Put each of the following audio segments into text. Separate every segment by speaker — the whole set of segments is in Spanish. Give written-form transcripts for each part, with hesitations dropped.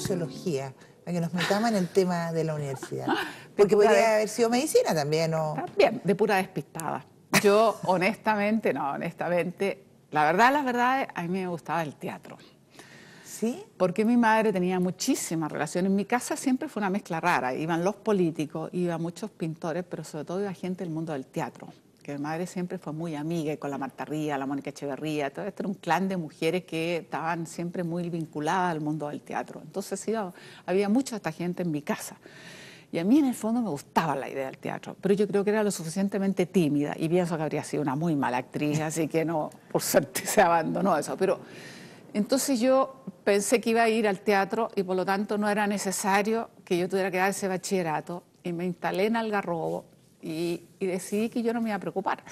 Speaker 1: sociología? Para que nos metamos en el tema de la universidad. Porque podría haber sido medicina también, ¿no?
Speaker 2: También, de pura despistada. Yo, honestamente, la verdad, a mí me gustaba el teatro.
Speaker 1: ¿Sí?
Speaker 2: Porque mi madre tenía muchísimas relaciones. En mi casa siempre fue una mezcla rara. Iban los políticos, iban muchos pintores, pero sobre todo iba gente del mundo del teatro. Que mi madre siempre fue muy amiga, y con la Marta Ría, la Mónica Echeverría, todo esto era un clan de mujeres que estaban siempre muy vinculadas al mundo del teatro. Entonces había mucha esta gente en mi casa. Y a mí en el fondo me gustaba la idea del teatro, pero yo creo que era lo suficientemente tímida y pienso que habría sido una muy mala actriz, así que no, por suerte se abandonó eso. Pero entonces yo pensé que iba a ir al teatro y por lo tanto no era necesario que yo tuviera que dar ese bachillerato y me instalé en Algarrobo. Y decidí que yo no me iba a preocupar.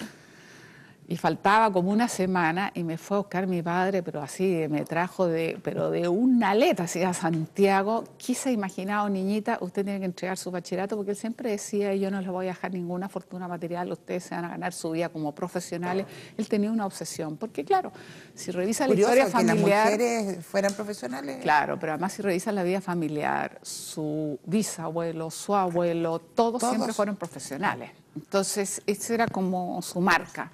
Speaker 2: Y faltaba como una semana y me fue a buscar mi padre, pero así, me trajo de una aleta, así a Santiago. Quise imaginado, niñita, usted tiene que entregar su bachillerato, porque él siempre decía, yo no les voy a dejar ninguna fortuna material, ustedes se van a ganar su vida como profesionales. Él tenía una obsesión, porque claro, si revisa la historia familiar...
Speaker 1: que las mujeres fueran profesionales.
Speaker 2: Claro, pero además si revisa la vida familiar, su bisabuelo, su abuelo, todos siempre fueron profesionales. Entonces, esa era como su marca.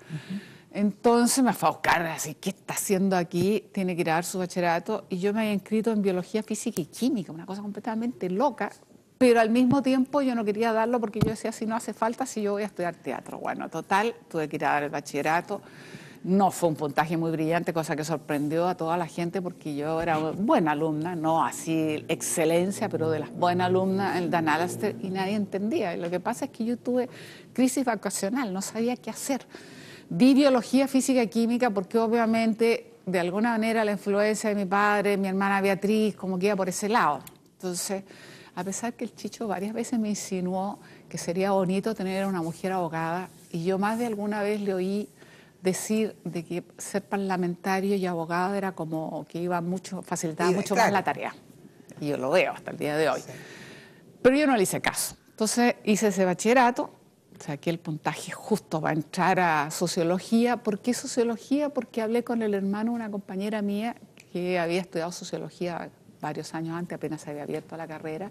Speaker 2: Entonces me fue a buscar, así, ¿qué está haciendo aquí? Tiene que ir a dar su bachillerato. Y yo me había inscrito en Biología, Física y Química, una cosa completamente loca. Pero al mismo tiempo yo no quería darlo porque yo decía, si no hace falta, si yo voy a estudiar teatro. Bueno, total, tuve que ir a dar el bachillerato. No fue un puntaje muy brillante, cosa que sorprendió a toda la gente porque yo era buena alumna, no así excelencia, pero de las buenas alumnas en Dan Alastair, y nadie entendía. Y lo que pasa es que yo tuve crisis vacacional, no sabía qué hacer. Vi Biología, Física y Química porque obviamente de alguna manera la influencia de mi padre, mi hermana Beatriz, como que iba por ese lado. Entonces, a pesar que el Chicho varias veces me insinuó que sería bonito tener una mujer abogada, y yo más de alguna vez le oí decir de que ser parlamentario y abogado era como que facilitaba mucho más la tarea. Y yo lo veo hasta el día de hoy. Sí. Pero yo no le hice caso. Entonces hice ese bachillerato, saqué el puntaje justo para entrar a sociología. ¿Por qué sociología? Porque hablé con el hermano de una compañera mía que había estudiado sociología varios años antes, apenas se había abierto la carrera.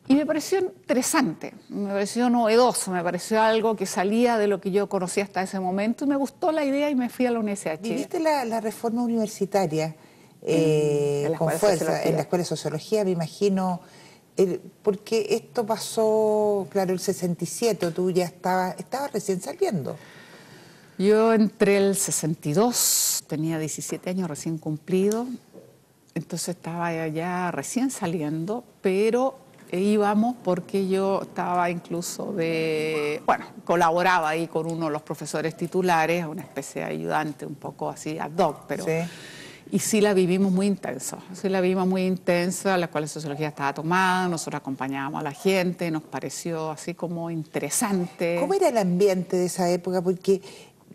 Speaker 2: Y me pareció interesante, me pareció novedoso, me pareció algo que salía de lo que yo conocía hasta ese momento y me gustó la idea y me fui a la Universidad de Chile.
Speaker 1: ¿Viviste la reforma universitaria con fuerza en la Escuela de Sociología? Me imagino, porque esto pasó, claro, el 67, tú ya estabas recién saliendo.
Speaker 2: Yo entré el 62, tenía 17 años recién cumplido, entonces estaba ya recién saliendo, pero... íbamos porque yo estaba incluso colaboraba ahí con uno de los profesores titulares, una especie de ayudante un poco así ad hoc, pero... Sí. Y sí la vivimos muy intenso, la Escuela de Sociología estaba tomada, nosotros acompañábamos a la gente, nos pareció así como interesante.
Speaker 1: ¿Cómo era el ambiente de esa época? Porque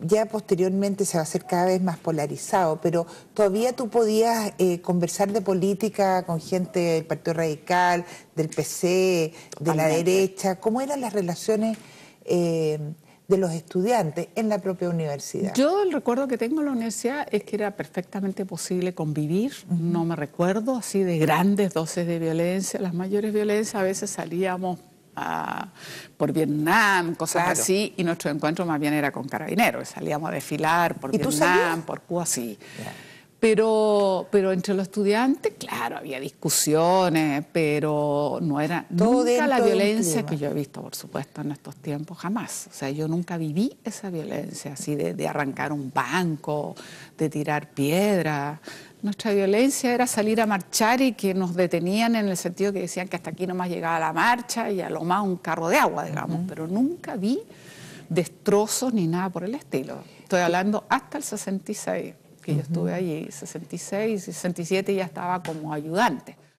Speaker 1: ya posteriormente se va a hacer cada vez más polarizado, pero todavía tú podías conversar de política con gente del Partido Radical, del PC, de la derecha. ¿Cómo eran las relaciones de los estudiantes en la propia universidad?
Speaker 2: Yo el recuerdo que tengo en la universidad es que era perfectamente posible convivir. No me recuerdo así de grandes dosis de violencia. Las mayores violencias a veces salíamos por Vietnam, cosas así, y nuestro encuentro más bien era con carabineros, salíamos a desfilar por Vietnam, por Cuba, sí. Pero entre los estudiantes, claro, había discusiones, pero no era nunca la violencia que yo he visto, por supuesto, en estos tiempos, jamás. O sea, yo nunca viví esa violencia así de arrancar un banco, de tirar piedras. Nuestra violencia era salir a marchar y que nos detenían en el sentido que decían que hasta aquí nomás llegaba la marcha y a lo más un carro de agua, digamos. Pero nunca vi destrozos ni nada por el estilo. Estoy hablando hasta el 66, que yo estuve allí, 66 y 67 ya estaba como ayudante.